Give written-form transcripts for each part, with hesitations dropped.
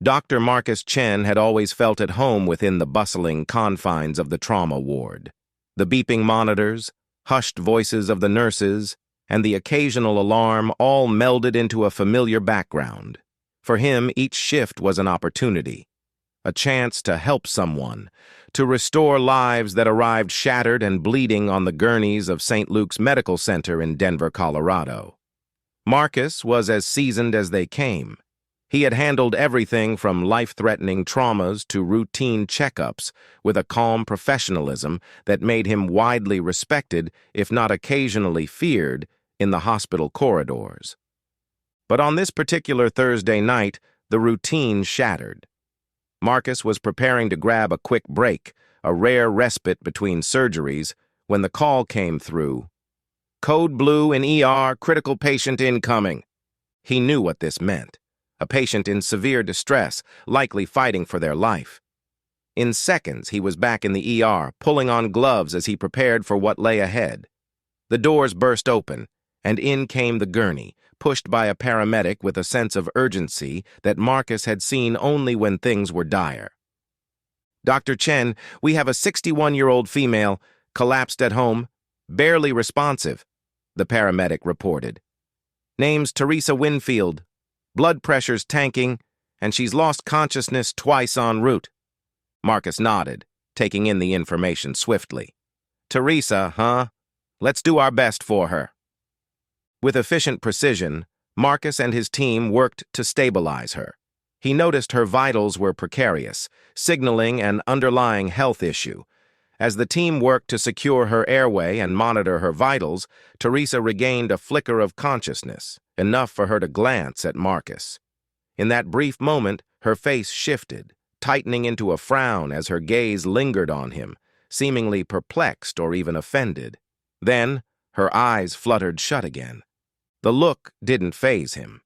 Dr. Marcus Chen had always felt at home within the bustling confines of the trauma ward. The beeping monitors, hushed voices of the nurses, and the occasional alarm all melded into a familiar background. For him, each shift was an opportunity, a chance to help someone, to restore lives that arrived shattered and bleeding on the gurneys of St. Luke's Medical Center in Denver, Colorado. Marcus was as seasoned as they came. He had handled everything from life-threatening traumas to routine checkups with a calm professionalism that made him widely respected, if not occasionally feared, in the hospital corridors. But on this particular Thursday night, the routine shattered. Marcus was preparing to grab a quick break, a rare respite between surgeries, when the call came through. "Code blue in ER, critical patient incoming." He knew what this meant. A patient in severe distress, likely fighting for their life. In seconds, he was back in the ER, pulling on gloves as he prepared for what lay ahead. The doors burst open, and in came the gurney, pushed by a paramedic with a sense of urgency that Marcus had seen only when things were dire. "Dr. Chen, we have a 61-year-old female, collapsed at home, barely responsive," the paramedic reported. "Name's Teresa Winfield. Blood pressure's tanking, and she's lost consciousness twice en route." Marcus nodded, taking in the information swiftly. "Teresa, huh? Let's do our best for her." With efficient precision, Marcus and his team worked to stabilize her. He noticed her vitals were precarious, signaling an underlying health issue. As the team worked to secure her airway and monitor her vitals, Teresa regained a flicker of consciousness, enough for her to glance at Marcus. In that brief moment, her face shifted, tightening into a frown as her gaze lingered on him, seemingly perplexed or even offended. Then, her eyes fluttered shut again. The look didn't faze him.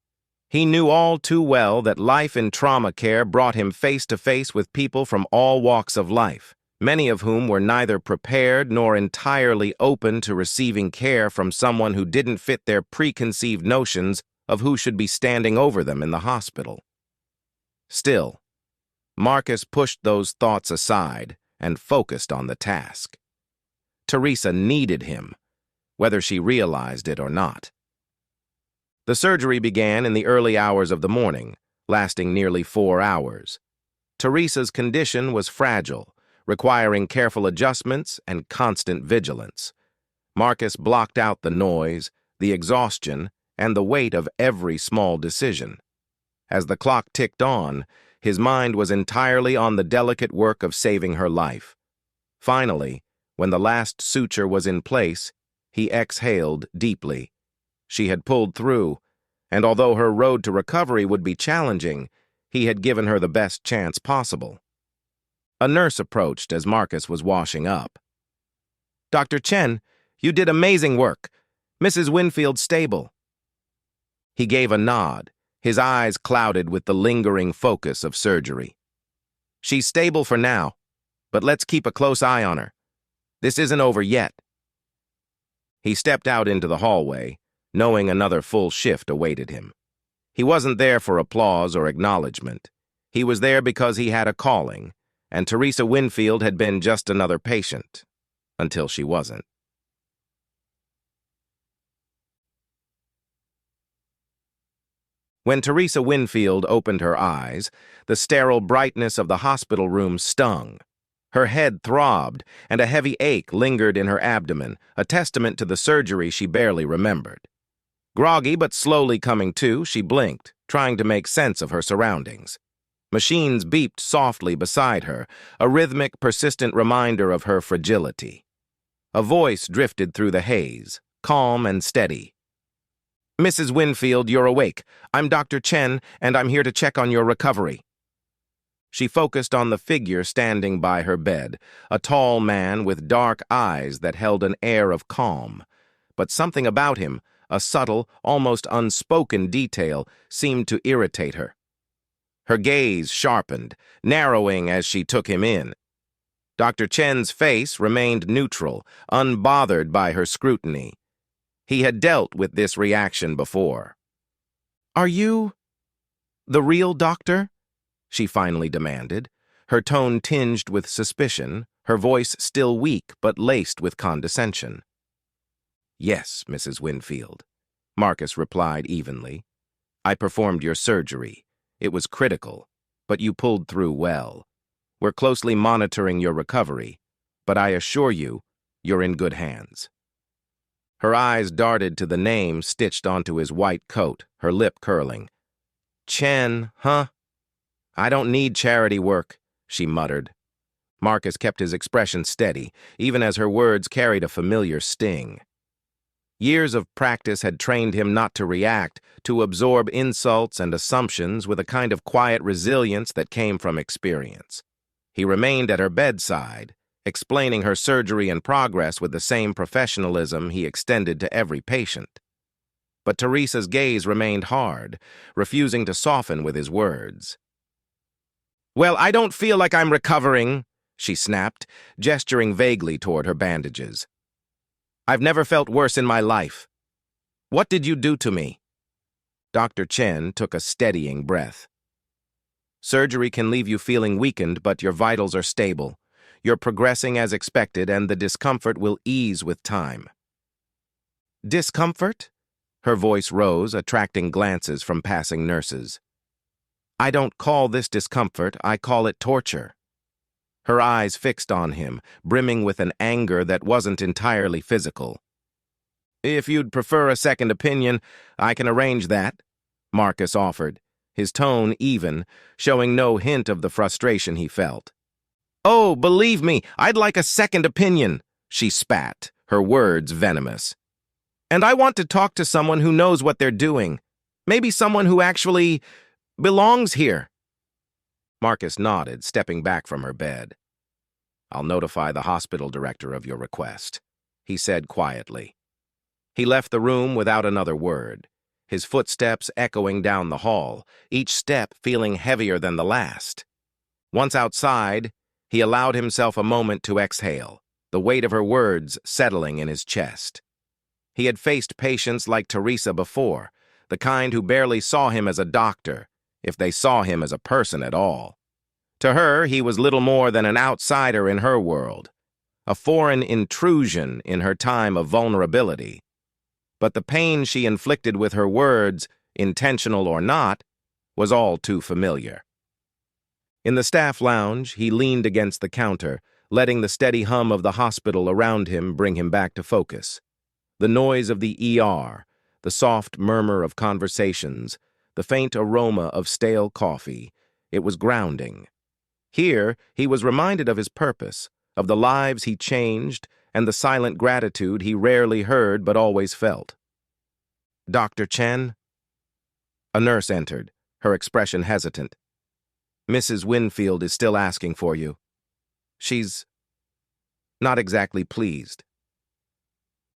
He knew all too well that life in trauma care brought him face to face with people from all walks of life, many of whom were neither prepared nor entirely open to receiving care from someone who didn't fit their preconceived notions of who should be standing over them in the hospital. Still, Marcus pushed those thoughts aside and focused on the task. Teresa needed him, whether she realized it or not. The surgery began in the early hours of the morning, lasting nearly 4 hours. Teresa's condition was fragile, requiring careful adjustments and constant vigilance. Marcus blocked out the noise, the exhaustion, and the weight of every small decision. As the clock ticked on, his mind was entirely on the delicate work of saving her life. Finally, when the last suture was in place, he exhaled deeply. She had pulled through, and although her road to recovery would be challenging, he had given her the best chance possible. A nurse approached as Marcus was washing up. "Dr. Chen, you did amazing work. Mrs. Winfield's stable." He gave a nod, his eyes clouded with the lingering focus of surgery. "She's stable for now, but let's keep a close eye on her. This isn't over yet." He stepped out into the hallway, knowing another full shift awaited him. He wasn't there for applause or acknowledgement. He was there because he had a calling, and Teresa Winfield had been just another patient, until she wasn't. When Teresa Winfield opened her eyes, the sterile brightness of the hospital room stung. Her head throbbed, and a heavy ache lingered in her abdomen, a testament to the surgery she barely remembered. Groggy but slowly coming to, she blinked, trying to make sense of her surroundings. Machines beeped softly beside her, a rhythmic, persistent reminder of her fragility. A voice drifted through the haze, calm and steady. "Mrs. Winfield, you're awake. I'm Dr. Chen, and I'm here to check on your recovery." She focused on the figure standing by her bed, a tall man with dark eyes that held an air of calm. But something about him, a subtle, almost unspoken detail, seemed to irritate her. Her gaze sharpened, narrowing as she took him in. Dr. Chen's face remained neutral, unbothered by her scrutiny. He had dealt with this reaction before. "Are you the real doctor?" she finally demanded, her tone tinged with suspicion, her voice still weak but laced with condescension. "Yes, Mrs. Winfield," Marcus replied evenly. "I performed your surgery. It was critical, but you pulled through well. We're closely monitoring your recovery, but I assure you, you're in good hands." Her eyes darted to the name stitched onto his white coat, her lip curling. "Chen, huh? I don't need charity work," she muttered. Marcus kept his expression steady, even as her words carried a familiar sting. Years of practice had trained him not to react, to absorb insults and assumptions with a kind of quiet resilience that came from experience. He remained at her bedside, explaining her surgery and progress with the same professionalism he extended to every patient. But Teresa's gaze remained hard, refusing to soften with his words. "Well, I don't feel like I'm recovering," she snapped, gesturing vaguely toward her bandages. "I've never felt worse in my life. What did you do to me?" Dr. Chen took a steadying breath. "Surgery can leave you feeling weakened, but your vitals are stable. You're progressing as expected, and the discomfort will ease with time." "Discomfort?" Her voice rose, attracting glances from passing nurses. "I don't call this discomfort, I call it torture." Her eyes fixed on him, brimming with an anger that wasn't entirely physical. "If you'd prefer a second opinion, I can arrange that," Marcus offered, his tone even, showing no hint of the frustration he felt. "Oh, believe me, I'd like a second opinion," she spat, her words venomous. "And I want to talk to someone who knows what they're doing. Maybe someone who actually belongs here." Marcus nodded, stepping back from her bed. "I'll notify the hospital director of your request," he said quietly. He left the room without another word, his footsteps echoing down the hall, each step feeling heavier than the last. Once outside, he allowed himself a moment to exhale, the weight of her words settling in his chest. He had faced patients like Teresa before, the kind who barely saw him as a doctor, if they saw him as a person at all. To her, he was little more than an outsider in her world, a foreign intrusion in her time of vulnerability. But the pain she inflicted with her words, intentional or not, was all too familiar. In the staff lounge, he leaned against the counter, letting the steady hum of the hospital around him bring him back to focus. The noise of the ER, the soft murmur of conversations, the faint aroma of stale coffee, it was grounding. Here, he was reminded of his purpose, of the lives he changed, and the silent gratitude he rarely heard but always felt. "Dr. Chen?" A nurse entered, her expression hesitant. "Mrs. Winfield is still asking for you. She's not exactly pleased."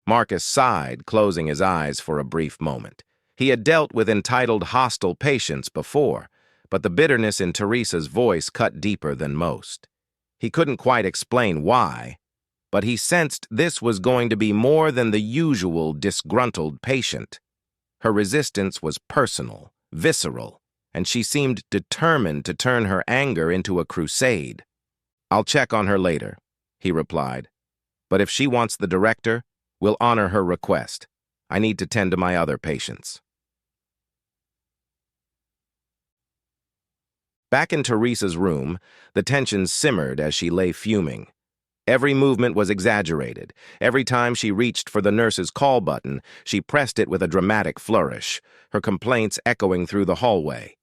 Marcus sighed, closing his eyes for a brief moment. He had dealt with entitled, hostile patients before, but the bitterness in Teresa's voice cut deeper than most. He couldn't quite explain why, but he sensed this was going to be more than the usual disgruntled patient. Her resistance was personal, visceral, and she seemed determined to turn her anger into a crusade. "I'll check on her later," he replied. "But if she wants the director, we'll honor her request. I need to tend to my other patients." Back in Teresa's room, the tension simmered as she lay fuming. Every movement was exaggerated. Every time she reached for the nurse's call button, she pressed it with a dramatic flourish, her complaints echoing through the hallway.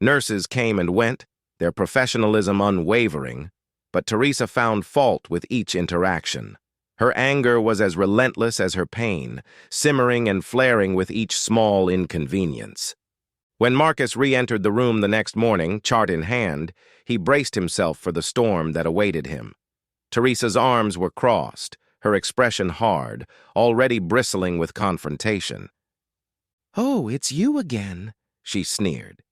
Nurses came and went, their professionalism unwavering, but Teresa found fault with each interaction. Her anger was as relentless as her pain, simmering and flaring with each small inconvenience. When Marcus re-entered the room the next morning, chart in hand, he braced himself for the storm that awaited him. Teresa's arms were crossed, her expression hard, already bristling with confrontation. "Oh, it's you again," she sneered.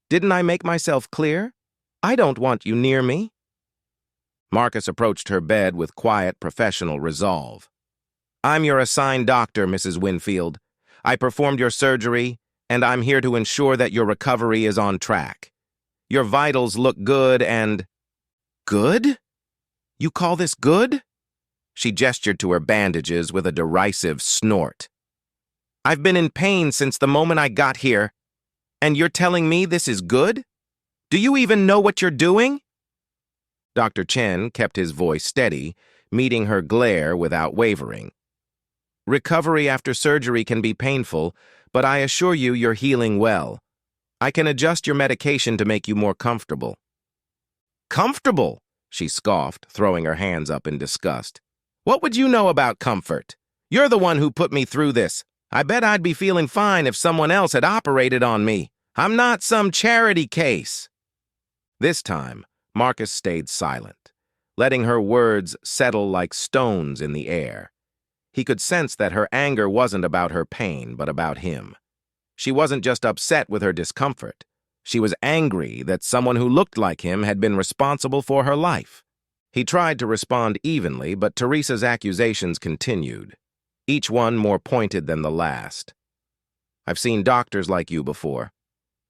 "Didn't I make myself clear? I don't want you near me." Marcus approached her bed with quiet, professional resolve. "I'm your assigned doctor, Mrs. Winfield. I performed your surgery, and I'm here to ensure that your recovery is on track. Your vitals look good and... Good? You call this good? She gestured to her bandages with a derisive snort. I've been in pain since the moment I got here, and you're telling me this is good? Do you even know what you're doing? Dr. Chen kept his voice steady, meeting her glare without wavering. Recovery after surgery can be painful, but I assure you you're healing well. I can adjust your medication to make you more comfortable. Comfortable? She scoffed, throwing her hands up in disgust. What would you know about comfort? You're the one who put me through this. I bet I'd be feeling fine if someone else had operated on me. I'm not some charity case. This time, Marcus stayed silent, letting her words settle like stones in the air. He could sense that her anger wasn't about her pain, but about him. She wasn't just upset with her discomfort. She was angry that someone who looked like him had been responsible for her life. He tried to respond evenly, but Teresa's accusations continued, each one more pointed than the last. I've seen doctors like you before,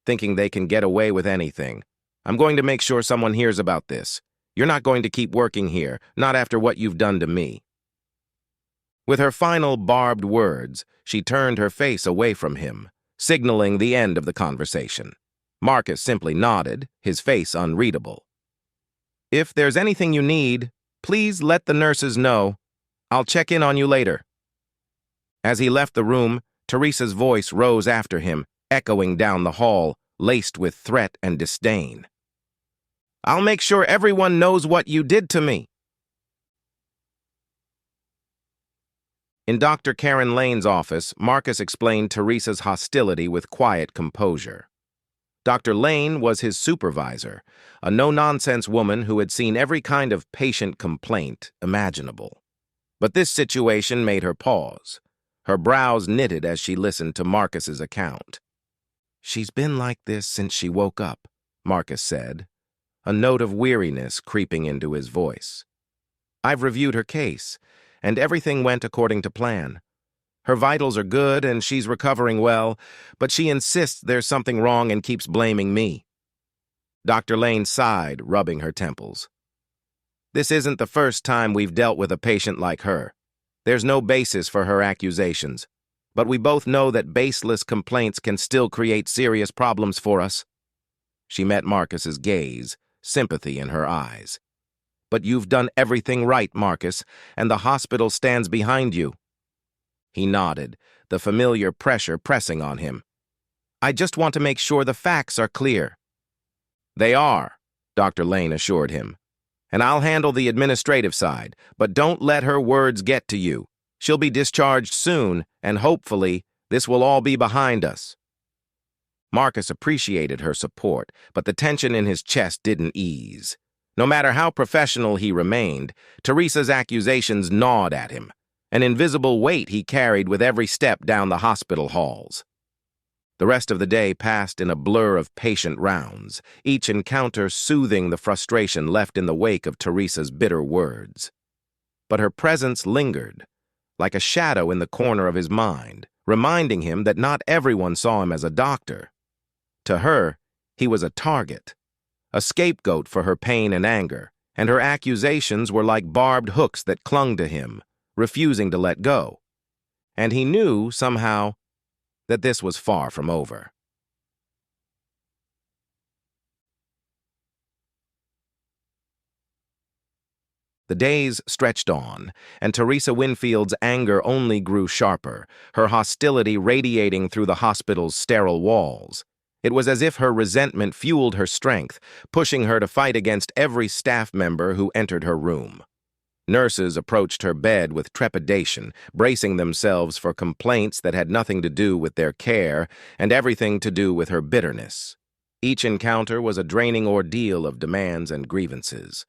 thinking they can get away with anything. I'm going to make sure someone hears about this. You're not going to keep working here, not after what you've done to me. With her final barbed words, she turned her face away from him, signaling the end of the conversation. Marcus simply nodded, his face unreadable. If there's anything you need, please let the nurses know. I'll check in on you later. As he left the room, Teresa's voice rose after him, echoing down the hall, laced with threat and disdain. I'll make sure everyone knows what you did to me. In Dr. Karen Lane's office, Marcus explained Teresa's hostility with quiet composure. Dr. Lane was his supervisor, a no-nonsense woman who had seen every kind of patient complaint imaginable. But this situation made her pause. Her brows knitted as she listened to Marcus's account. She's been like this since she woke up, Marcus said, a note of weariness creeping into his voice. I've reviewed her case, and everything went according to plan. Her vitals are good and she's recovering well, but she insists there's something wrong and keeps blaming me. Dr. Lane sighed, rubbing her temples. This isn't the first time we've dealt with a patient like her. There's no basis for her accusations, but we both know that baseless complaints can still create serious problems for us. She met Marcus's gaze, sympathy in her eyes. But you've done everything right, Marcus, and the hospital stands behind you. He nodded, the familiar pressure pressing on him. I just want to make sure the facts are clear. They are, Dr. Lane assured him. And I'll handle the administrative side, but don't let her words get to you. She'll be discharged soon, and hopefully, this will all be behind us. Marcus appreciated her support, but the tension in his chest didn't ease. No matter how professional he remained, Teresa's accusations gnawed at him, an invisible weight he carried with every step down the hospital halls. The rest of the day passed in a blur of patient rounds, each encounter soothing the frustration left in the wake of Teresa's bitter words. But her presence lingered, like a shadow in the corner of his mind, reminding him that not everyone saw him as a doctor. To her, he was a target, a scapegoat for her pain and anger, and her accusations were like barbed hooks that clung to him, refusing to let go. And he knew, somehow, that this was far from over. The days stretched on, and Teresa Winfield's anger only grew sharper, her hostility radiating through the hospital's sterile walls. It was as if her resentment fueled her strength, pushing her to fight against every staff member who entered her room. Nurses approached her bed with trepidation, bracing themselves for complaints that had nothing to do with their care and everything to do with her bitterness. Each encounter was a draining ordeal of demands and grievances.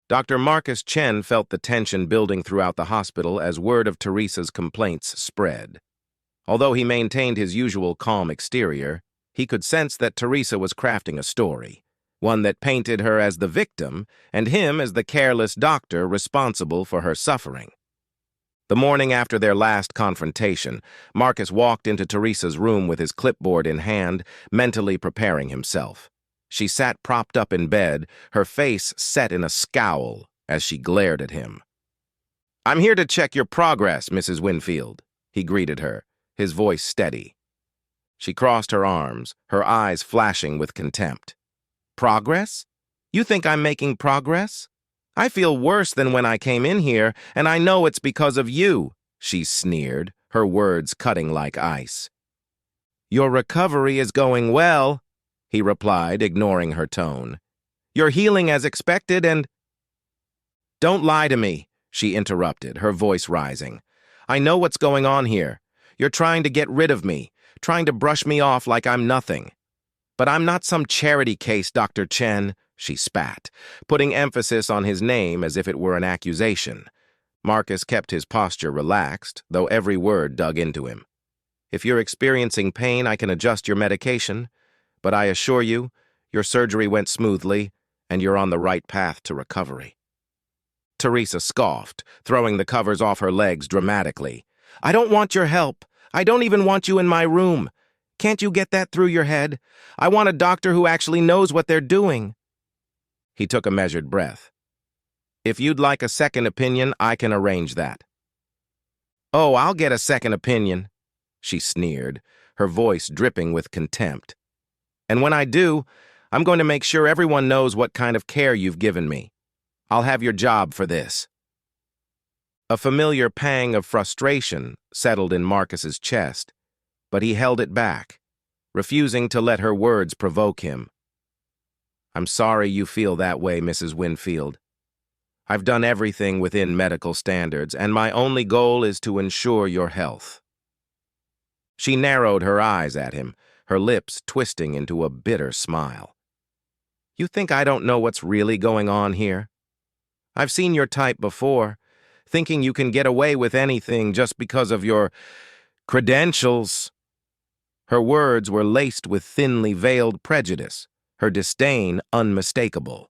Dr. Marcus Chen felt the tension building throughout the hospital as word of Teresa's complaints spread. Although he maintained his usual calm exterior, he could sense that Teresa was crafting a story, one that painted her as the victim and him as the careless doctor responsible for her suffering. The morning after their last confrontation, Marcus walked into Teresa's room with his clipboard in hand, mentally preparing himself. She sat propped up in bed, her face set in a scowl as she glared at him. "I'm here to check your progress, Mrs. Winfield," he greeted her, his voice steady. She crossed her arms, her eyes flashing with contempt. "Progress? You think I'm making progress? I feel worse than when I came in here, and I know it's because of you," she sneered, her words cutting like ice. "Your recovery is going well," he replied, ignoring her tone. "You're healing as expected and—" "Don't lie to me," she interrupted, her voice rising. "I know what's going on here. You're trying to get rid of me, trying to brush me off like I'm nothing. But I'm not some charity case, Dr. Chen," she spat, putting emphasis on his name as if it were an accusation. Marcus kept his posture relaxed, though every word dug into him. "If you're experiencing pain, I can adjust your medication, but I assure you, your surgery went smoothly, and you're on the right path to recovery." Teresa scoffed, throwing the covers off her legs dramatically. "I don't want your help. I don't even want you in my room. Can't you get that through your head? I want a doctor who actually knows what they're doing." He took a measured breath. "If you'd like a second opinion, I can arrange that." "Oh, I'll get a second opinion," she sneered, her voice dripping with contempt. "And when I do, I'm going to make sure everyone knows what kind of care you've given me. I'll have your job for this." A familiar pang of frustration settled in Marcus's chest, but he held it back, refusing to let her words provoke him. "I'm sorry you feel that way, Mrs. Winfield. I've done everything within medical standards, and my only goal is to ensure your health." She narrowed her eyes at him, her lips twisting into a bitter smile. "You think I don't know what's really going on here? I've seen your type before, thinking you can get away with anything just because of your credentials." Her words were laced with thinly veiled prejudice, her disdain unmistakable.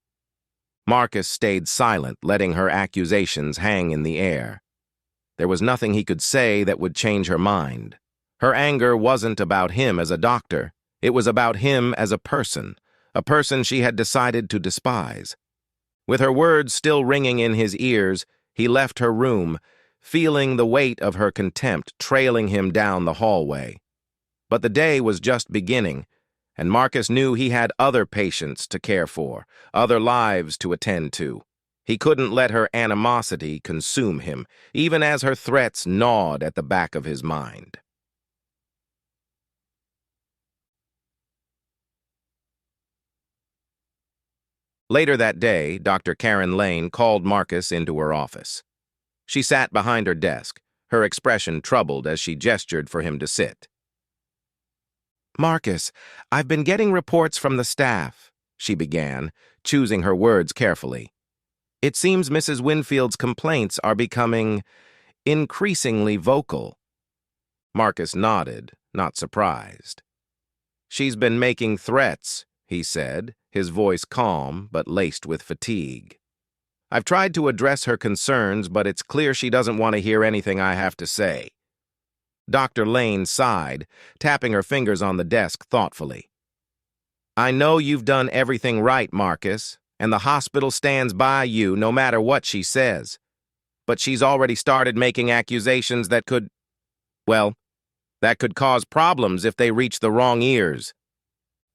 Marcus stayed silent, letting her accusations hang in the air. There was nothing he could say that would change her mind. Her anger wasn't about him as a doctor. It was about him as a person she had decided to despise. With her words still ringing in his ears, he left her room, feeling the weight of her contempt trailing him down the hallway. But the day was just beginning, and Marcus knew he had other patients to care for, other lives to attend to. He couldn't let her animosity consume him, even as her threats gnawed at the back of his mind. Later that day, Dr. Karen Lane called Marcus into her office. She sat behind her desk, her expression troubled as she gestured for him to sit. "Marcus, I've been getting reports from the staff," she began, choosing her words carefully. "It seems Mrs. Winfield's complaints are becoming increasingly vocal." Marcus nodded, not surprised. "She's been making threats," he said, his voice calm but laced with fatigue. "I've tried to address her concerns, but it's clear she doesn't want to hear anything I have to say." Dr. Lane sighed, tapping her fingers on the desk thoughtfully. "I know you've done everything right, Marcus, and the hospital stands by you no matter what she says. But she's already started making accusations that could cause problems if they reach the wrong ears."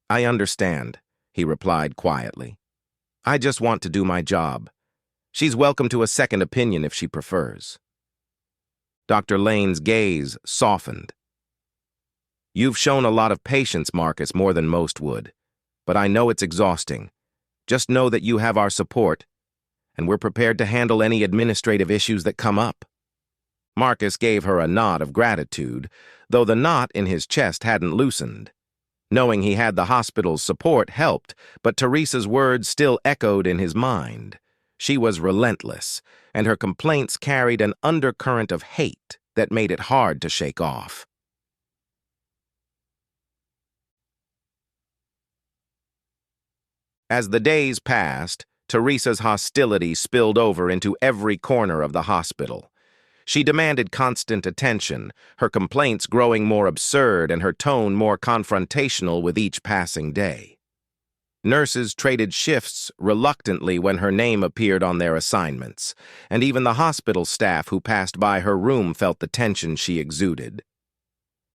"I understand," he replied quietly. "I just want to do my job. She's welcome to a second opinion if she prefers." Dr. Lane's gaze softened. "You've shown a lot of patience, Marcus, more than most would. But I know it's exhausting. Just know that you have our support, and we're prepared to handle any administrative issues that come up." Marcus gave her a nod of gratitude, though the knot in his chest hadn't loosened. Knowing he had the hospital's support helped, but Teresa's words still echoed in his mind. She was relentless, and her complaints carried an undercurrent of hate that made it hard to shake off. As the days passed, Teresa's hostility spilled over into every corner of the hospital. She demanded constant attention, her complaints growing more absurd and her tone more confrontational with each passing day. Nurses traded shifts reluctantly when her name appeared on their assignments, and even the hospital staff who passed by her room felt the tension she exuded.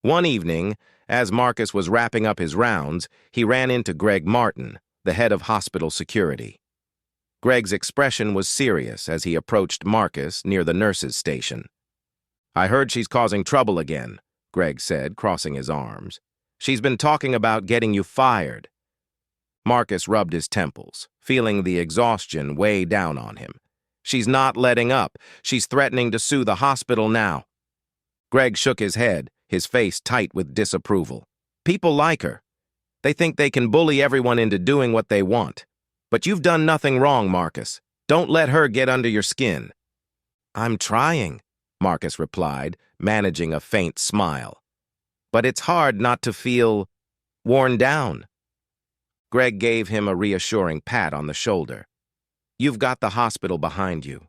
One evening, as Marcus was wrapping up his rounds, he ran into Greg Martin, the head of hospital security. Greg's expression was serious as he approached Marcus near the nurses' station. "I heard she's causing trouble again," Greg said, crossing his arms. "She's been talking about getting you fired." Marcus rubbed his temples, feeling the exhaustion weigh down on him. "She's not letting up. She's threatening to sue the hospital now." Greg shook his head, his face tight with disapproval. "People like her. They think they can bully everyone into doing what they want. But you've done nothing wrong, Marcus. Don't let her get under your skin." "I'm trying," Marcus replied, managing a faint smile. "But it's hard not to feel worn down." Greg gave him a reassuring pat on the shoulder. "You've got the hospital behind you.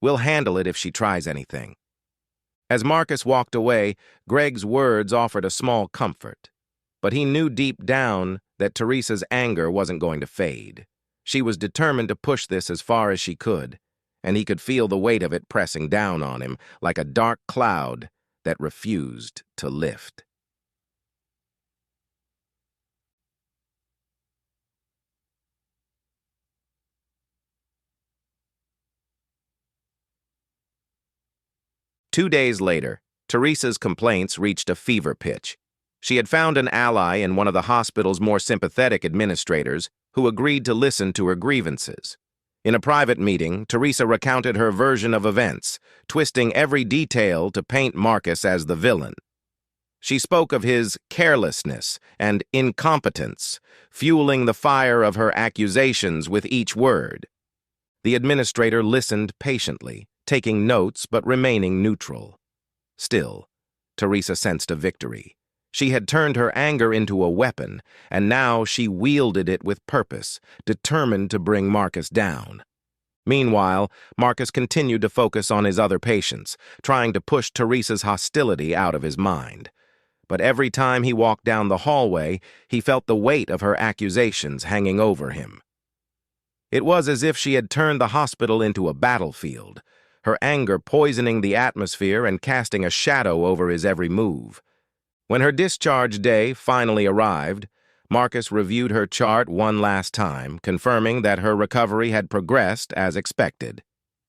We'll handle it if she tries anything." As Marcus walked away, Greg's words offered a small comfort. But he knew deep down that Teresa's anger wasn't going to fade. She was determined to push this as far as she could, and he could feel the weight of it pressing down on him like a dark cloud that refused to lift. Two days later, Teresa's complaints reached a fever pitch. She had found an ally in one of the hospital's more sympathetic administrators who agreed to listen to her grievances. In a private meeting, Teresa recounted her version of events, twisting every detail to paint Marcus as the villain. She spoke of his carelessness and incompetence, fueling the fire of her accusations with each word. The administrator listened patiently, taking notes but remaining neutral. Still, Teresa sensed a victory. She had turned her anger into a weapon, and now she wielded it with purpose, determined to bring Marcus down. Meanwhile, Marcus continued to focus on his other patients, trying to push Teresa's hostility out of his mind. But every time he walked down the hallway, he felt the weight of her accusations hanging over him. It was as if she had turned the hospital into a battlefield, her anger poisoning the atmosphere and casting a shadow over his every move. When her discharge day finally arrived, Marcus reviewed her chart one last time, confirming that her recovery had progressed as expected.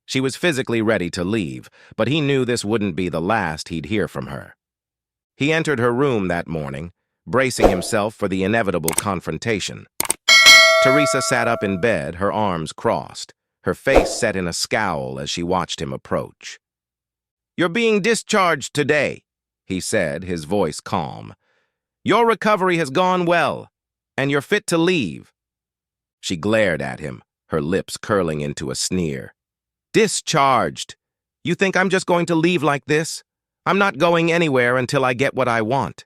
She was physically ready to leave, but he knew this wouldn't be the last he'd hear from her. He entered her room that morning, bracing himself for the inevitable confrontation. Teresa sat up in bed, her arms crossed, her face set in a scowl as she watched him approach. "You're being discharged today," he said, his voice calm. "Your recovery has gone well, and you're fit to leave." She glared at him, her lips curling into a sneer. "Discharged? You think I'm just going to leave like this? I'm not going anywhere until I get what I want."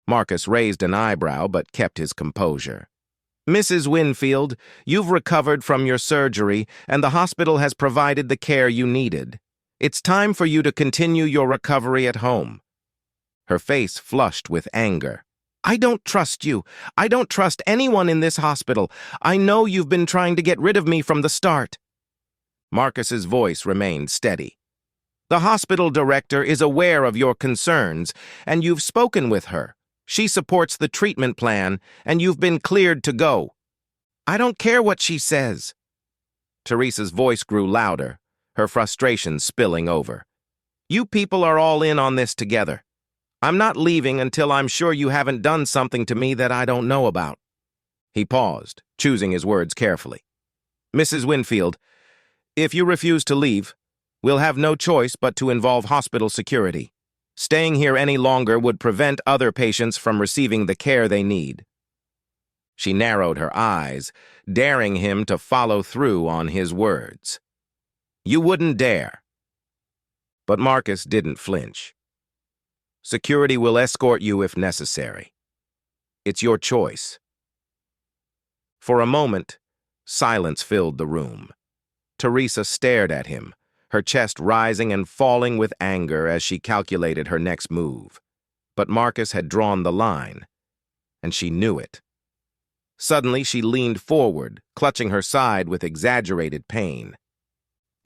Marcus raised an eyebrow but kept his composure. "Mrs. Winfield, you've recovered from your surgery, and the hospital has provided the care you needed. It's time for you to continue your recovery at home." Her face flushed with anger. "I don't trust you. I don't trust anyone in this hospital. I know you've been trying to get rid of me from the start." Marcus's voice remained steady. "The hospital director is aware of your concerns, and you've spoken with her. She supports the treatment plan, and you've been cleared to go." "I don't care what she says." Teresa's voice grew louder, her frustration spilling over. "You people are all in on this together. I'm not leaving until I'm sure you haven't done something to me that I don't know about." He paused, choosing his words carefully. "Mrs. Winfield, if you refuse to leave, we'll have no choice but to involve hospital security. Staying here any longer would prevent other patients from receiving the care they need." She narrowed her eyes, daring him to follow through on his words. "You wouldn't dare." But Marcus didn't flinch. "Security will escort you if necessary. It's your choice." For a moment, silence filled the room. Teresa stared at him, her chest rising and falling with anger as she calculated her next move. But Marcus had drawn the line, and she knew it. Suddenly, she leaned forward, clutching her side with exaggerated pain.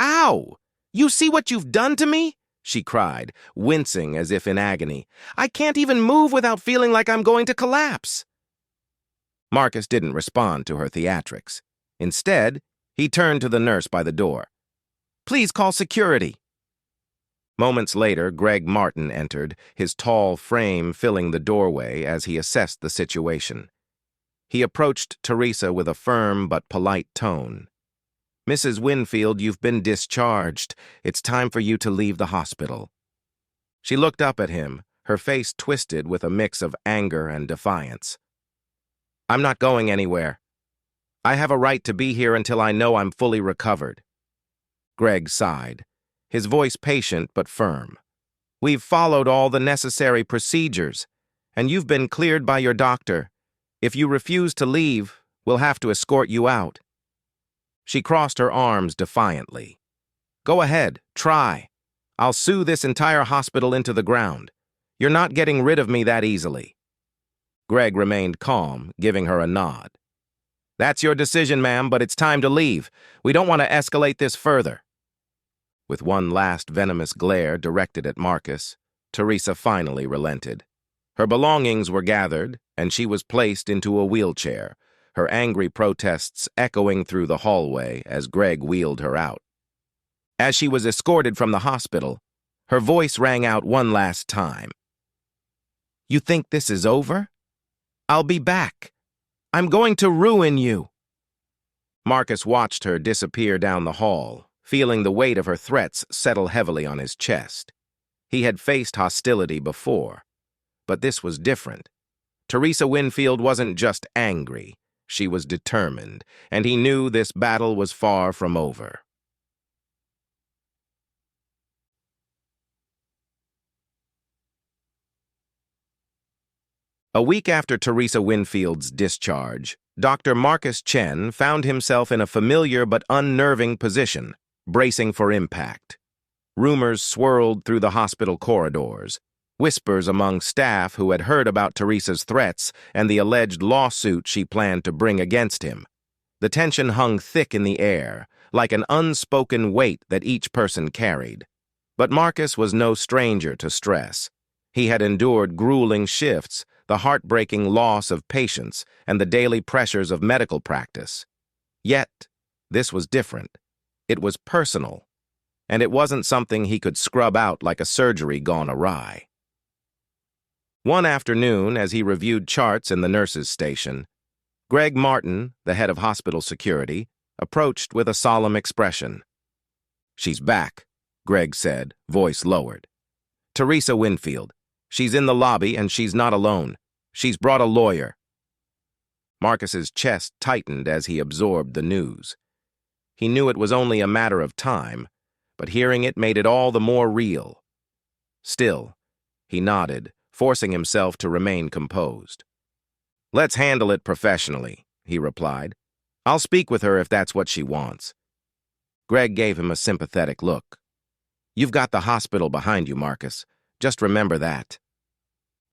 "Ow! You see what you've done to me?" she cried, wincing as if in agony. "I can't even move without feeling like I'm going to collapse." Marcus didn't respond to her theatrics. Instead, he turned to the nurse by the door. "Please call security." Moments later, Greg Martin entered, his tall frame filling the doorway as he assessed the situation. He approached Teresa with a firm but polite tone. "Mrs. Winfield, you've been discharged. It's time for you to leave the hospital." She looked up at him, her face twisted with a mix of anger and defiance. "I'm not going anywhere. I have a right to be here until I know I'm fully recovered." Greg sighed, his voice patient but firm. "We've followed all the necessary procedures, and you've been cleared by your doctor. If you refuse to leave, we'll have to escort you out." She crossed her arms defiantly. "Go ahead, try. I'll sue this entire hospital into the ground. You're not getting rid of me that easily." Greg remained calm, giving her a nod. "That's your decision, ma'am, but it's time to leave. We don't want to escalate this further." With one last venomous glare directed at Marcus, Teresa finally relented. Her belongings were gathered, and she was placed into a wheelchair, her angry protests echoing through the hallway as Greg wheeled her out. As she was escorted from the hospital, her voice rang out one last time. "You think this is over? I'll be back. I'm going to ruin you." Marcus watched her disappear down the hall, feeling the weight of her threats settle heavily on his chest. He had faced hostility before, but this was different. Teresa Winfield wasn't just angry, she was determined, and he knew this battle was far from over. A week after Teresa Winfield's discharge, Dr. Marcus Chen found himself in a familiar but unnerving position, bracing for impact. Rumors swirled through the hospital corridors, whispers among staff who had heard about Teresa's threats and the alleged lawsuit she planned to bring against him. The tension hung thick in the air, like an unspoken weight that each person carried. But Marcus was no stranger to stress. He had endured grueling shifts, the heartbreaking loss of patients, and the daily pressures of medical practice. Yet, this was different. It was personal, and it wasn't something he could scrub out like a surgery gone awry. One afternoon, as he reviewed charts in the nurses' station, Greg Martin, the head of hospital security, approached with a solemn expression. "She's back," Greg said, voice lowered. "Teresa Winfield. She's in the lobby, and she's not alone. She's brought a lawyer." Marcus's chest tightened as he absorbed the news. He knew it was only a matter of time, but hearing it made it all the more real. Still, he nodded, forcing himself to remain composed. "Let's handle it professionally," he replied. "I'll speak with her if that's what she wants." Greg gave him a sympathetic look. "You've got the hospital behind you, Marcus. Just remember that."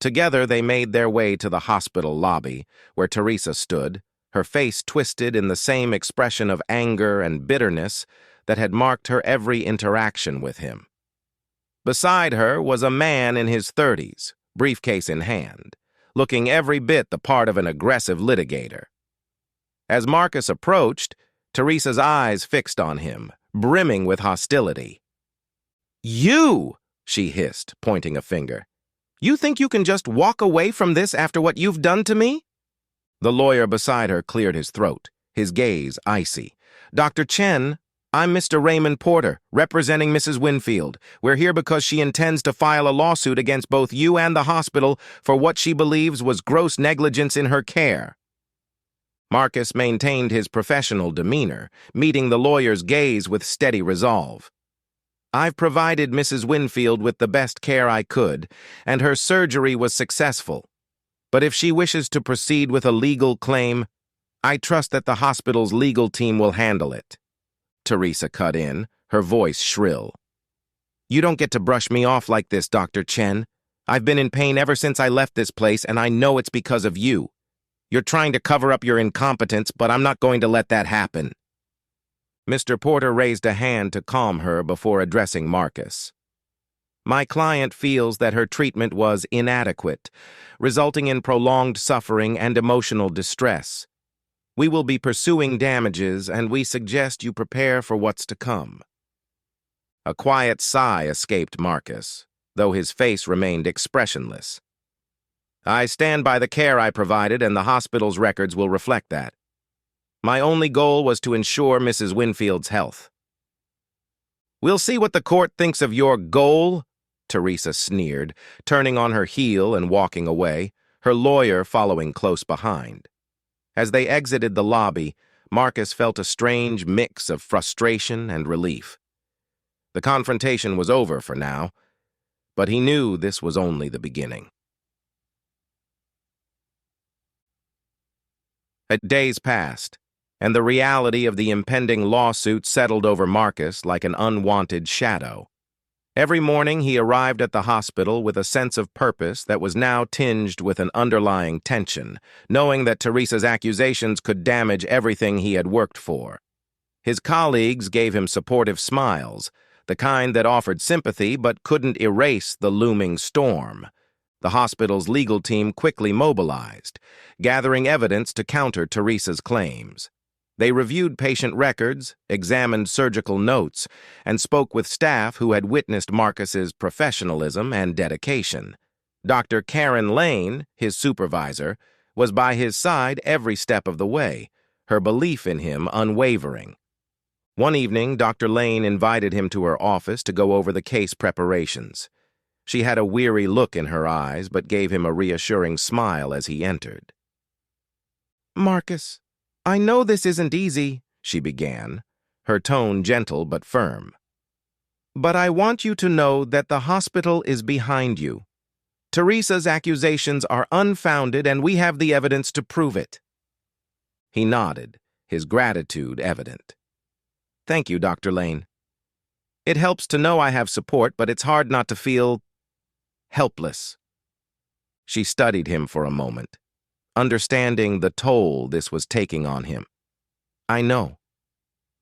Together, they made their way to the hospital lobby, where Teresa stood, her face twisted in the same expression of anger and bitterness that had marked her every interaction with him. Beside her was a man in his 30s, briefcase in hand, looking every bit the part of an aggressive litigator. As Marcus approached, Teresa's eyes fixed on him, brimming with hostility. "You!" she hissed, pointing a finger. "You think you can just walk away from this after what you've done to me?" The lawyer beside her cleared his throat, his gaze icy. "Dr. Chen, I'm Mr. Raymond Porter, representing Mrs. Winfield. We're here because she intends to file a lawsuit against both you and the hospital for what she believes was gross negligence in her care." Marcus maintained his professional demeanor, meeting the lawyer's gaze with steady resolve. "I've provided Mrs. Winfield with the best care I could, and her surgery was successful. But if she wishes to proceed with a legal claim, I trust that the hospital's legal team will handle it." Teresa cut in, her voice shrill. "You don't get to brush me off like this, Dr. Chen. I've been in pain ever since I left this place, and I know it's because of you. You're trying to cover up your incompetence, but I'm not going to let that happen. Mr. Porter raised a hand to calm her before addressing Marcus. My client feels that her treatment was inadequate, resulting in prolonged suffering and emotional distress. We will be pursuing damages, and we suggest you prepare for what's to come. A quiet sigh escaped Marcus, though his face remained expressionless. I stand by the care I provided, and the hospital's records will reflect that. My only goal was to ensure Mrs. Winfield's health. We'll see what the court thinks of your goal, Teresa sneered, turning on her heel and walking away, her lawyer following close behind. As they exited the lobby, Marcus felt a strange mix of frustration and relief. The confrontation was over for now, but he knew this was only the beginning. Days passed, and the reality of the impending lawsuit settled over Marcus like an unwanted shadow. Every morning he arrived at the hospital with a sense of purpose that was now tinged with an underlying tension, knowing that Teresa's accusations could damage everything he had worked for. His colleagues gave him supportive smiles, the kind that offered sympathy but couldn't erase the looming storm. The hospital's legal team quickly mobilized, gathering evidence to counter Teresa's claims. They reviewed patient records, examined surgical notes, and spoke with staff who had witnessed Marcus's professionalism and dedication. Dr. Karen Lane, his supervisor, was by his side every step of the way, her belief in him unwavering. One evening, Dr. Lane invited him to her office to go over the case preparations. She had a weary look in her eyes, but gave him a reassuring smile as he entered. Marcus, I know this isn't easy, she began, her tone gentle but firm. But I want you to know that the hospital is behind you. Teresa's accusations are unfounded, and we have the evidence to prove it. He nodded, his gratitude evident. Thank you, Dr. Lane. It helps to know I have support, but it's hard not to feel helpless. She studied him for a moment, understanding the toll this was taking on him. I know,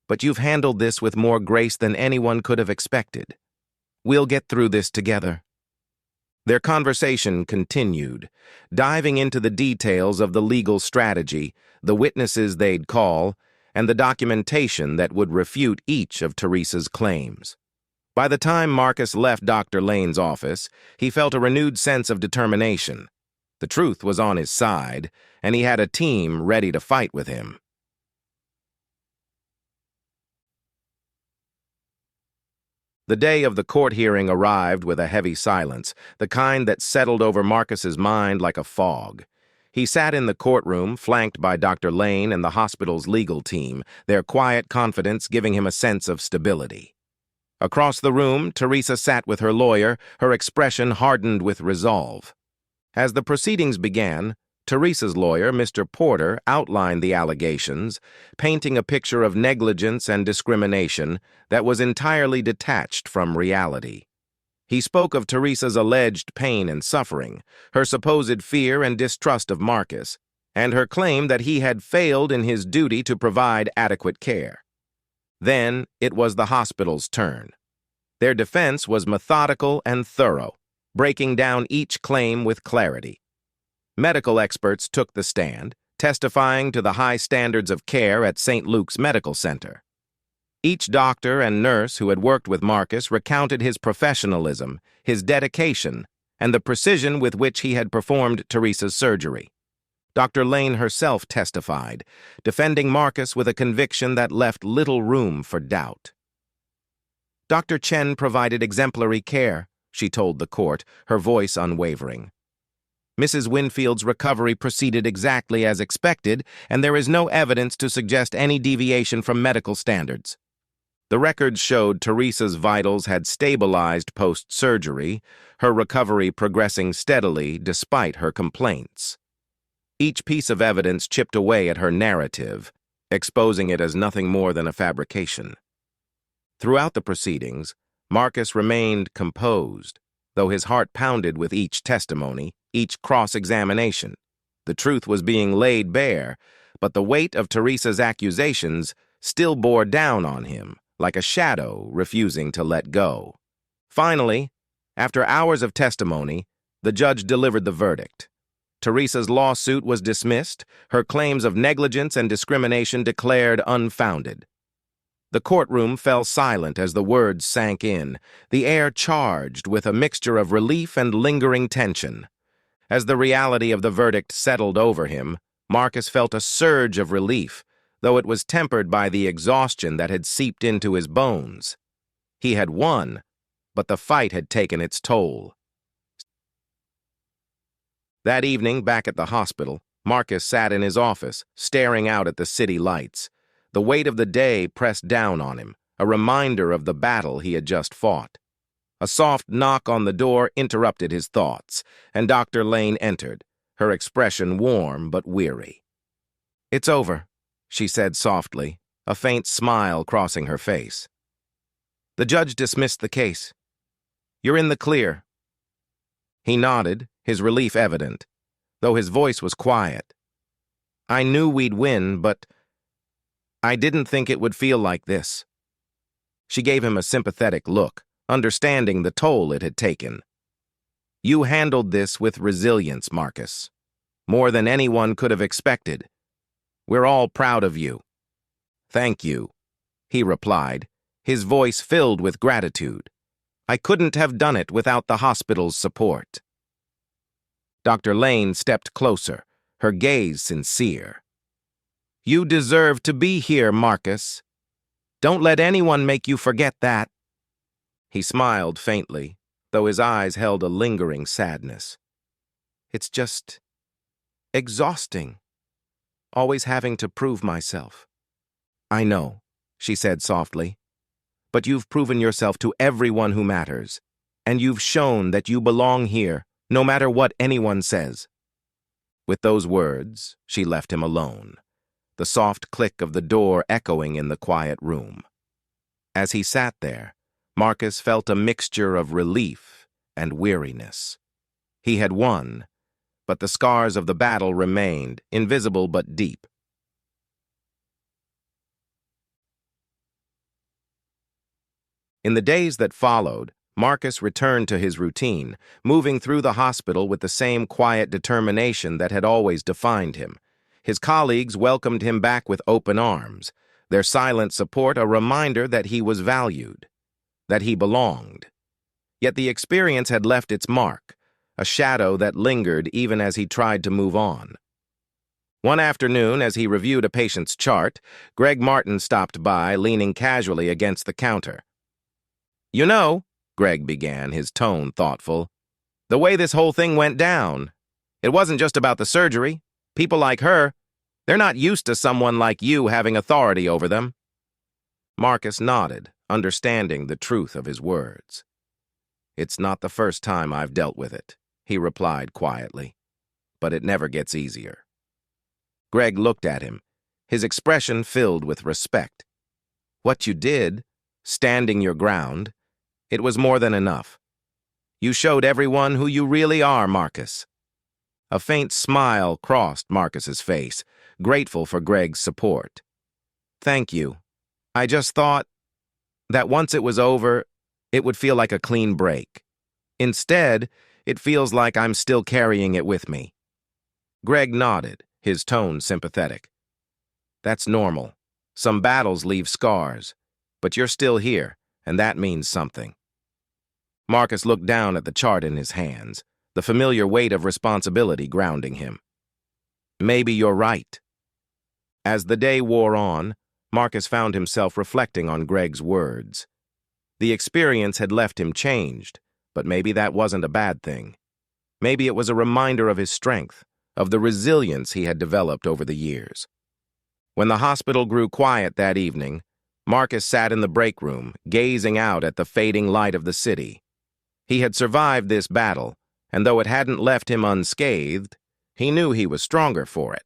but you've handled this with more grace than anyone could have expected. We'll get through this together. Their conversation continued, diving into the details of the legal strategy, the witnesses they'd call, and the documentation that would refute each of Teresa's claims. By the time Marcus left Dr. Lane's office, he felt a renewed sense of determination. The truth was on his side, and he had a team ready to fight with him. The day of the court hearing arrived with a heavy silence, the kind that settled over Marcus's mind like a fog. He sat in the courtroom, flanked by Dr. Lane and the hospital's legal team, their quiet confidence giving him a sense of stability. Across the room, Teresa sat with her lawyer, her expression hardened with resolve. As the proceedings began, Teresa's lawyer, Mr. Porter, outlined the allegations, painting a picture of negligence and discrimination that was entirely detached from reality. He spoke of Teresa's alleged pain and suffering, her supposed fear and distrust of Marcus, and her claim that he had failed in his duty to provide adequate care. Then it was the hospital's turn. Their defense was methodical and thorough, breaking down each claim with clarity. Medical experts took the stand, testifying to the high standards of care at St. Luke's Medical Center. Each doctor and nurse who had worked with Marcus recounted his professionalism, his dedication, and the precision with which he had performed Teresa's surgery. Dr. Lane herself testified, defending Marcus with a conviction that left little room for doubt. Dr. Chen provided exemplary care, she told the court, her voice unwavering. Mrs. Winfield's recovery proceeded exactly as expected, and there is no evidence to suggest any deviation from medical standards. The records showed Teresa's vitals had stabilized post-surgery, her recovery progressing steadily despite her complaints. Each piece of evidence chipped away at her narrative, exposing it as nothing more than a fabrication. Throughout the proceedings, Marcus remained composed, though his heart pounded with each testimony, each cross-examination. The truth was being laid bare, but the weight of Teresa's accusations still bore down on him, like a shadow refusing to let go. Finally, after hours of testimony, the judge delivered the verdict. Teresa's lawsuit was dismissed, her claims of negligence and discrimination declared unfounded. The courtroom fell silent as the words sank in, the air charged with a mixture of relief and lingering tension. As the reality of the verdict settled over him, Marcus felt a surge of relief, though it was tempered by the exhaustion that had seeped into his bones. He had won, but the fight had taken its toll. That evening, back at the hospital, Marcus sat in his office, staring out at the city lights. The weight of the day pressed down on him, a reminder of the battle he had just fought. A soft knock on the door interrupted his thoughts, and Dr. Lane entered, her expression warm but weary. "It's over," she said softly, a faint smile crossing her face. "The judge dismissed the case. You're in the clear." He nodded, his relief evident, though his voice was quiet. "I knew we'd win, but I didn't think it would feel like this." She gave him a sympathetic look, understanding the toll it had taken. "You handled this with resilience, Marcus. More than anyone could have expected. We're all proud of you." "Thank you," he replied, his voice filled with gratitude. "I couldn't have done it without the hospital's support." Dr. Lane stepped closer, her gaze sincere. "You deserve to be here, Marcus. Don't let anyone make you forget that." He smiled faintly, though his eyes held a lingering sadness. "It's just exhausting, always having to prove myself." "I know," she said softly, "but you've proven yourself to everyone who matters, and you've shown that you belong here, no matter what anyone says." With those words, she left him alone, the soft click of the door echoing in the quiet room. As he sat there, Marcus felt a mixture of relief and weariness. He had won, but the scars of the battle remained, invisible but deep. In the days that followed, Marcus returned to his routine, moving through the hospital with the same quiet determination that had always defined him. His colleagues welcomed him back with open arms, their silent support a reminder that he was valued, that he belonged. Yet the experience had left its mark, a shadow that lingered even as he tried to move on. One afternoon, as he reviewed a patient's chart, Greg Martin stopped by, leaning casually against the counter. "You know," Greg began, his tone thoughtful, "the way this whole thing went down, it wasn't just about the surgery. People like her, they're not used to someone like you having authority over them." Marcus nodded, understanding the truth of his words. "It's not the first time I've dealt with it," he replied quietly, "but it never gets easier." Greg looked at him, his expression filled with respect. "What you did, standing your ground, it was more than enough. You showed everyone who you really are, Marcus." A faint smile crossed Marcus's face, grateful for Greg's support. "Thank you. I just thought that once it was over, it would feel like a clean break. Instead, it feels like I'm still carrying it with me." Greg nodded, his tone sympathetic. "That's normal. Some battles leave scars, but you're still here, and that means something." Marcus looked down at the chart in his hands, the familiar weight of responsibility grounding him. "Maybe you're right." As the day wore on, Marcus found himself reflecting on Greg's words. The experience had left him changed, but maybe that wasn't a bad thing. Maybe it was a reminder of his strength, of the resilience he had developed over the years. When the hospital grew quiet that evening, Marcus sat in the break room, gazing out at the fading light of the city. He had survived this battle, and though it hadn't left him unscathed, he knew he was stronger for it.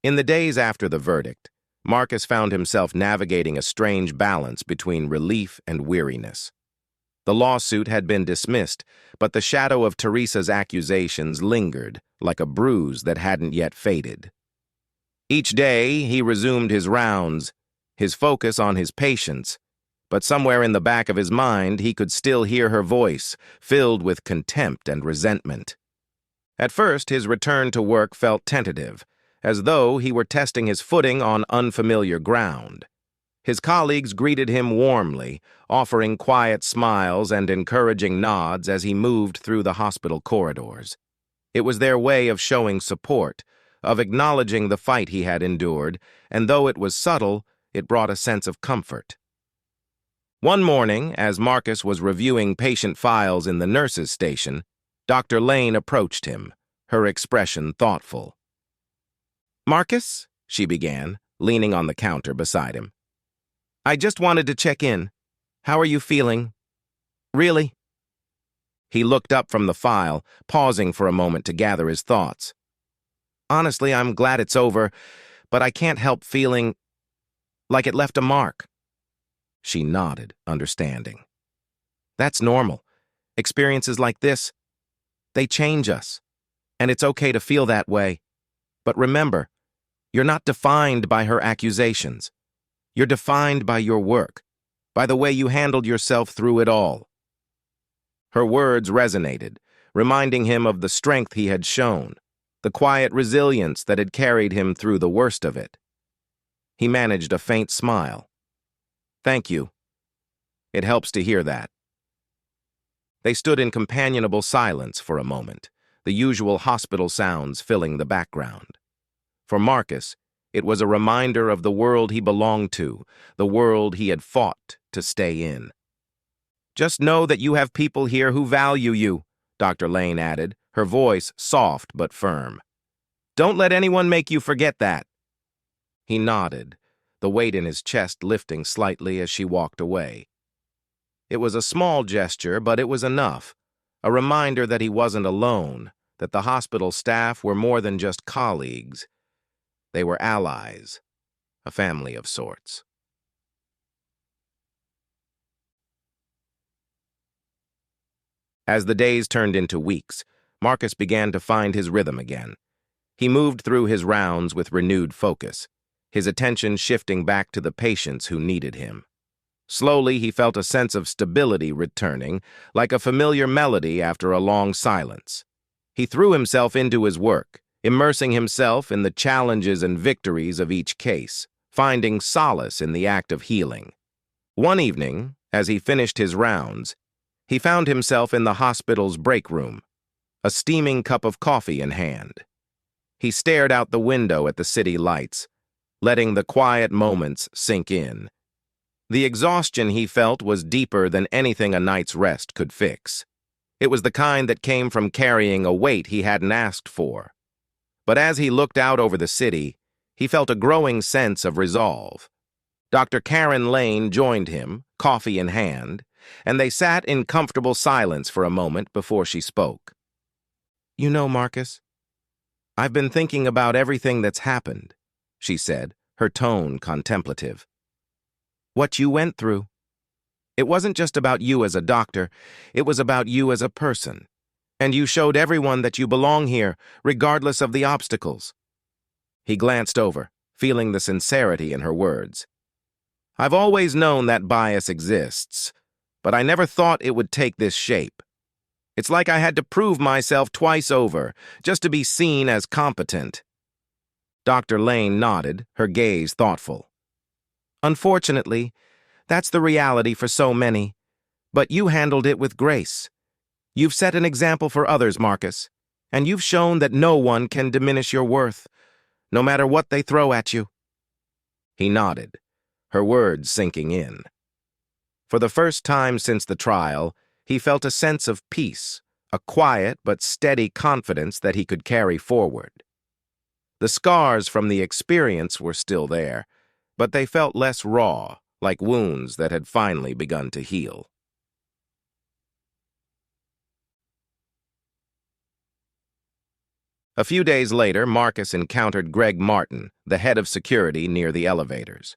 In the days after the verdict, Marcus found himself navigating a strange balance between relief and weariness. The lawsuit had been dismissed, but the shadow of Teresa's accusations lingered, like a bruise that hadn't yet faded. Each day, he resumed his rounds, his focus on his patients, but somewhere in the back of his mind he could still hear her voice, filled with contempt and resentment. At first, his return to work felt tentative, as though he were testing his footing on unfamiliar ground. His colleagues greeted him warmly, offering quiet smiles and encouraging nods as he moved through the hospital corridors. It was their way of showing support, of acknowledging the fight he had endured, and though it was subtle, it brought a sense of comfort. One morning, as Marcus was reviewing patient files in the nurse's station, Dr. Lane approached him, her expression thoughtful. "Marcus," she began, leaning on the counter beside him. "I just wanted to check in. How are you feeling? Really?" He looked up from the file, pausing for a moment to gather his thoughts. "Honestly, I'm glad it's over, but I can't help feeling like it left a mark." She nodded, understanding. "That's normal. Experiences like this, they change us, and it's okay to feel that way. But remember, you're not defined by her accusations. You're defined by your work, by the way you handled yourself through it all." Her words resonated, reminding him of the strength he had shown, the quiet resilience that had carried him through the worst of it. He managed a faint smile. "Thank you. It helps to hear that." They stood in companionable silence for a moment, the usual hospital sounds filling the background. For Marcus, it was a reminder of the world he belonged to, the world he had fought to stay in. "Just know that you have people here who value you," Dr. Lane added, her voice soft but firm. "Don't let anyone make you forget that." He nodded, the weight in his chest lifting slightly as she walked away. It was a small gesture, but it was enough, a reminder that he wasn't alone, that the hospital staff were more than just colleagues. They were allies, a family of sorts. As the days turned into weeks, Marcus began to find his rhythm again. He moved through his rounds with renewed focus, his attention shifting back to the patients who needed him. Slowly, he felt a sense of stability returning, like a familiar melody after a long silence. He threw himself into his work, immersing himself in the challenges and victories of each case, finding solace in the act of healing. One evening, as he finished his rounds, he found himself in the hospital's break room, a steaming cup of coffee in hand. He stared out the window at the city lights, letting the quiet moments sink in. The exhaustion he felt was deeper than anything a night's rest could fix. It was the kind that came from carrying a weight he hadn't asked for. But as he looked out over the city, he felt a growing sense of resolve. Dr. Karen Lane joined him, coffee in hand, and they sat in comfortable silence for a moment before she spoke. "You know, Marcus, I've been thinking about everything that's happened," she said, her tone contemplative. "What you went through. It wasn't just about you as a doctor, it was about you as a person. And you showed everyone that you belong here, regardless of the obstacles." He glanced over, feeling the sincerity in her words. "I've always known that bias exists, but I never thought it would take this shape. It's like I had to prove myself twice over, just to be seen as competent." Dr. Lane nodded, her gaze thoughtful. "Unfortunately, that's the reality for so many, but you handled it with grace. You've set an example for others, Marcus, and you've shown that no one can diminish your worth, no matter what they throw at you." He nodded, her words sinking in. For the first time since the trial, he felt a sense of peace, a quiet but steady confidence that he could carry forward. The scars from the experience were still there, but they felt less raw, like wounds that had finally begun to heal. A few days later, Marcus encountered Greg Martin, the head of security, near the elevators.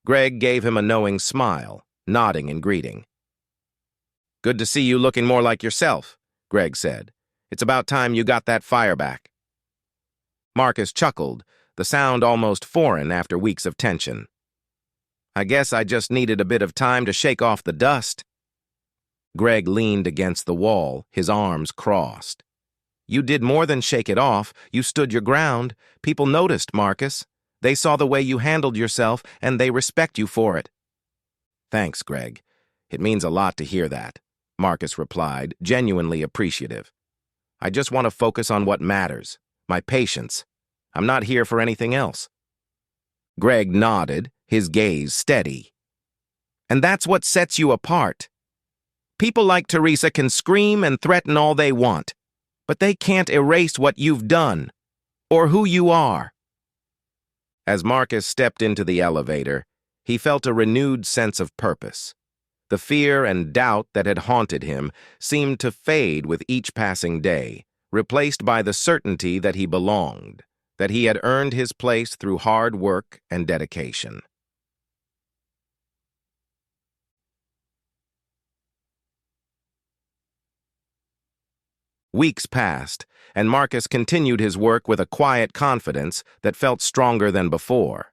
Greg gave him a knowing smile, nodding in greeting. Good to see you looking more like yourself, Greg said. It's about time you got that fire back. Marcus chuckled, the sound almost foreign after weeks of tension. I guess I just needed a bit of time to shake off the dust. Greg leaned against the wall, his arms crossed. You did more than shake it off. You stood your ground. People noticed, Marcus. They saw the way you handled yourself, and they respect you for it. Thanks, Greg. It means a lot to hear that, Marcus replied, genuinely appreciative. I just want to focus on what matters, my patients. I'm not here for anything else. Greg nodded, his gaze steady. And that's what sets you apart. People like Teresa can scream and threaten all they want, but they can't erase what you've done, or who you are. As Marcus stepped into the elevator, he felt a renewed sense of purpose. The fear and doubt that had haunted him seemed to fade with each passing day, replaced by the certainty that he belonged, that he had earned his place through hard work and dedication. Weeks passed, and Marcus continued his work with a quiet confidence that felt stronger than before.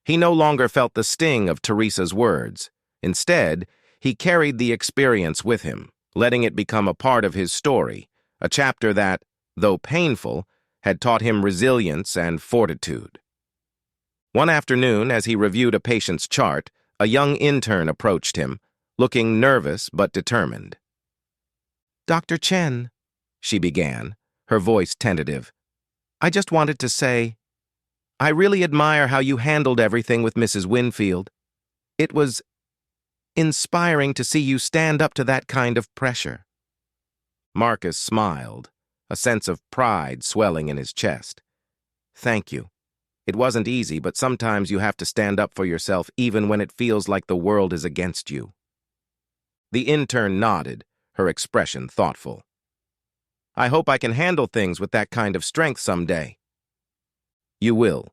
He no longer felt the sting of Teresa's words. Instead, he carried the experience with him, letting it become a part of his story, a chapter that, though painful, had taught him resilience and fortitude. One afternoon, as he reviewed a patient's chart, a young intern approached him, looking nervous but determined. Dr. Chen, she began, her voice tentative. I just wanted to say, I really admire how you handled everything with Mrs. Winfield. It was inspiring to see you stand up to that kind of pressure. Marcus smiled, a sense of pride swelling in his chest. Thank you. It wasn't easy, but sometimes you have to stand up for yourself even when it feels like the world is against you. The intern nodded, her expression thoughtful. I hope I can handle things with that kind of strength someday. You will,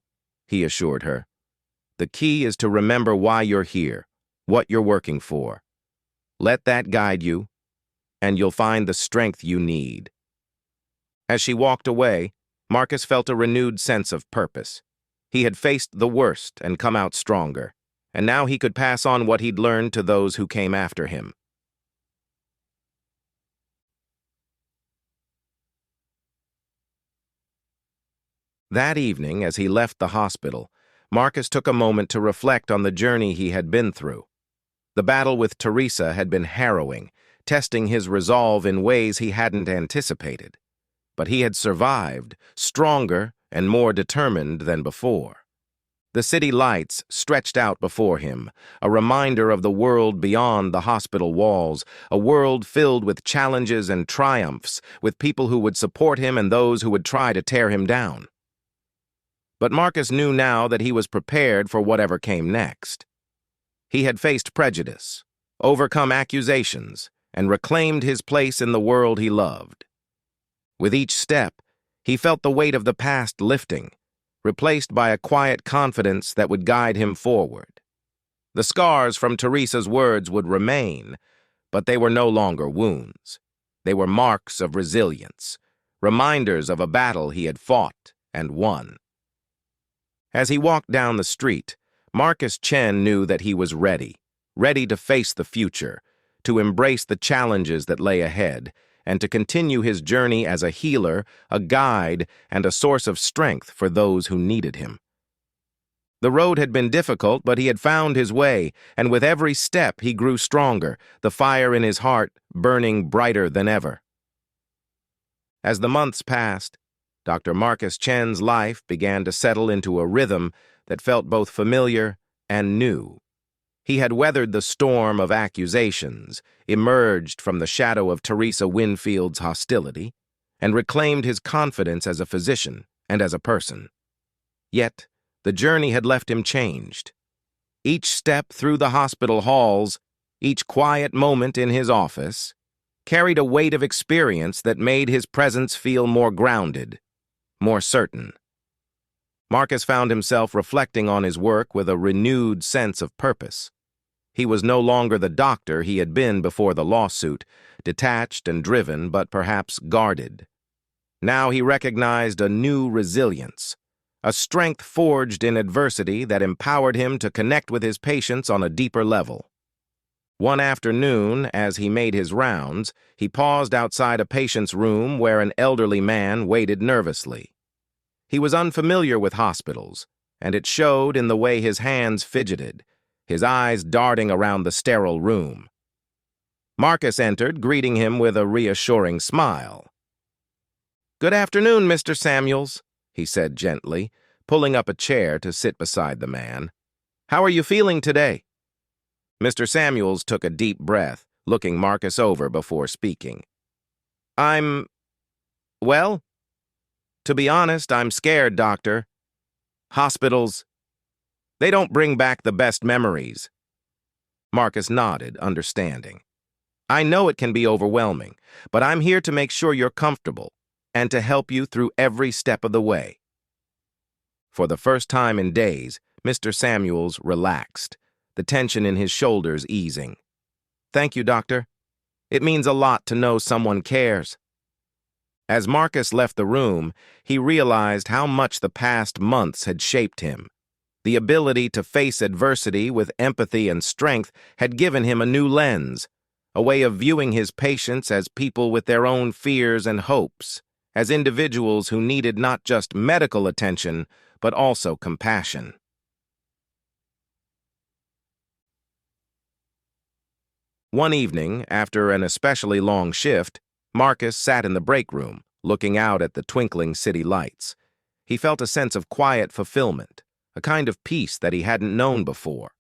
he assured her. The key is to remember why you're here, what you're working for. Let that guide you, and you'll find the strength you need. As she walked away, Marcus felt a renewed sense of purpose. He had faced the worst and come out stronger, and now he could pass on what he'd learned to those who came after him. That evening, as he left the hospital, Marcus took a moment to reflect on the journey he had been through. The battle with Teresa had been harrowing, testing his resolve in ways he hadn't anticipated. But he had survived, stronger and more determined than before. The city lights stretched out before him, a reminder of the world beyond the hospital walls, a world filled with challenges and triumphs, with people who would support him and those who would try to tear him down. But Marcus knew now that he was prepared for whatever came next. He had faced prejudice, overcome accusations, and reclaimed his place in the world he loved. With each step, he felt the weight of the past lifting, replaced by a quiet confidence that would guide him forward. The scars from Teresa's words would remain, but they were no longer wounds. They were marks of resilience, reminders of a battle he had fought and won. As he walked down the street, Marcus Chen knew that he was ready to face the future, to embrace the challenges that lay ahead, and to continue his journey as a healer, a guide, and a source of strength for those who needed him. The road had been difficult, but he had found his way, and with every step he grew stronger, the fire in his heart burning brighter than ever. As the months passed, Dr. Marcus Chen's life began to settle into a rhythm that felt both familiar and new. He had weathered the storm of accusations, emerged from the shadow of Teresa Winfield's hostility, and reclaimed his confidence as a physician and as a person. Yet, the journey had left him changed. Each step through the hospital halls, each quiet moment in his office, carried a weight of experience that made his presence feel more grounded, more certain. Marcus found himself reflecting on his work with a renewed sense of purpose. He was no longer the doctor he had been before the lawsuit, detached and driven, but perhaps guarded. Now he recognized a new resilience, a strength forged in adversity that empowered him to connect with his patients on a deeper level. One afternoon, as he made his rounds, he paused outside a patient's room where an elderly man waited nervously. He was unfamiliar with hospitals, and it showed in the way his hands fidgeted, his eyes darting around the sterile room. Marcus entered, greeting him with a reassuring smile. "Good afternoon, Mr. Samuels," he said gently, pulling up a chair to sit beside the man. "How are you feeling today?" Mr. Samuels took a deep breath, looking Marcus over before speaking. Well, to be honest, I'm scared, Doctor. Hospitals, they don't bring back the best memories." Marcus nodded, understanding. "I know it can be overwhelming, but I'm here to make sure you're comfortable and to help you through every step of the way." For the first time in days, Mr. Samuels relaxed, the tension in his shoulders easing. "Thank you, Doctor. It means a lot to know someone cares." As Marcus left the room, he realized how much the past months had shaped him. The ability to face adversity with empathy and strength had given him a new lens, a way of viewing his patients as people with their own fears and hopes, as individuals who needed not just medical attention, but also compassion. One evening, after an especially long shift, Marcus sat in the break room, looking out at the twinkling city lights. He felt a sense of quiet fulfillment, a kind of peace that he hadn't known before.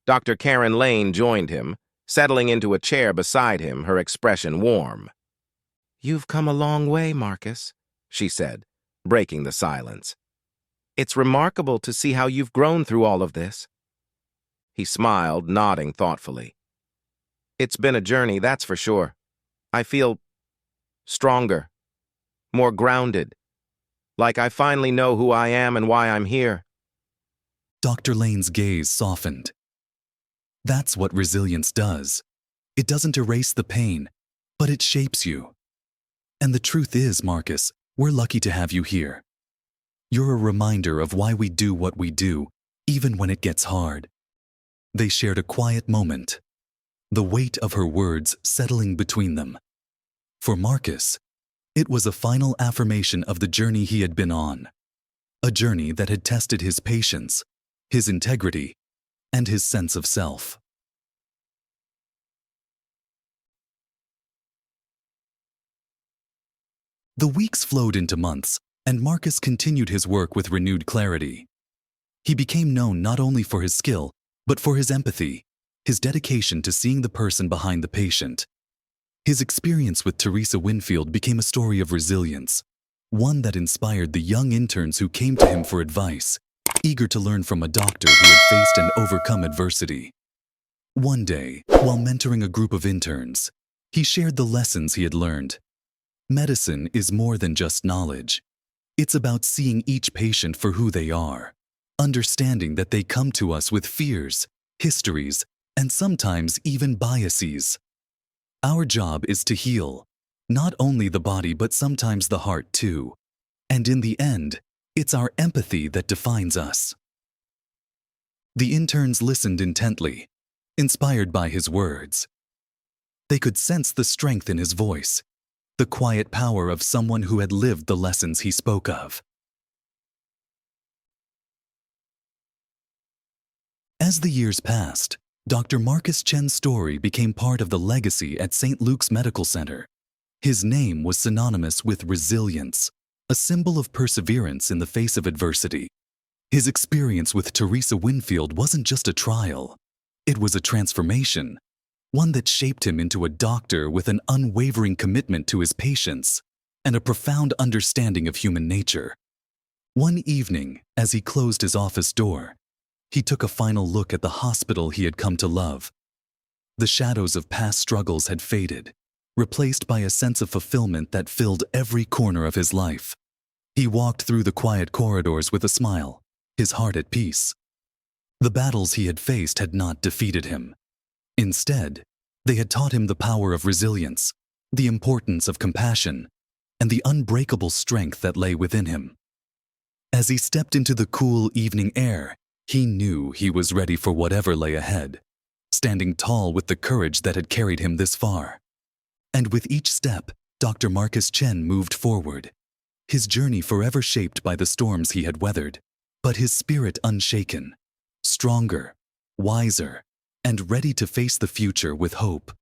Dr. Karen Lane joined him, settling into a chair beside him, her expression warm. "You've come a long way, Marcus," she said, breaking the silence. "It's remarkable to see how you've grown through all of this." He smiled, nodding thoughtfully. "It's been a journey, that's for sure. I feel stronger, more grounded, like I finally know who I am and why I'm here." Dr. Lane's gaze softened. That's what resilience does. It doesn't erase the pain, but it shapes you. And the truth is, Marcus, we're lucky to have you here. You're a reminder of why we do what we do, even when it gets hard. They shared a quiet moment, the weight of her words settling between them. For Marcus, it was a final affirmation of the journey he had been on, a journey that had tested his patience, his integrity, and his sense of self. The weeks flowed into months, and Marcus continued his work with renewed clarity. He became known not only for his skill, but for his empathy, his dedication to seeing the person behind the patient. His experience with Teresa Winfield became a story of resilience, one that inspired the young interns who came to him for advice, eager to learn from a doctor who had faced and overcome adversity. One day, while mentoring a group of interns, he shared the lessons he had learned. Medicine is more than just knowledge. It's about seeing each patient for who they are, understanding that they come to us with fears, histories, and sometimes even biases. Our job is to heal, not only the body but sometimes the heart too. And in the end, it's our empathy that defines us. The interns listened intently, inspired by his words. They could sense the strength in his voice, the quiet power of someone who had lived the lessons he spoke of. As the years passed, Dr. Marcus Chen's story became part of the legacy at St. Luke's Medical Center. His name was synonymous with resilience, a symbol of perseverance in the face of adversity. His experience with Teresa Winfield wasn't just a trial. It was a transformation, one that shaped him into a doctor with an unwavering commitment to his patients and a profound understanding of human nature. One evening, as he closed his office door, he took a final look at the hospital he had come to love. The shadows of past struggles had faded, replaced by a sense of fulfillment that filled every corner of his life. He walked through the quiet corridors with a smile, his heart at peace. The battles he had faced had not defeated him. Instead, they had taught him the power of resilience, the importance of compassion, and the unbreakable strength that lay within him. As he stepped into the cool evening air, he knew he was ready for whatever lay ahead, standing tall with the courage that had carried him this far. And with each step, Dr. Marcus Chen moved forward, his journey forever shaped by the storms he had weathered, but his spirit unshaken, stronger, wiser, and ready to face the future with hope.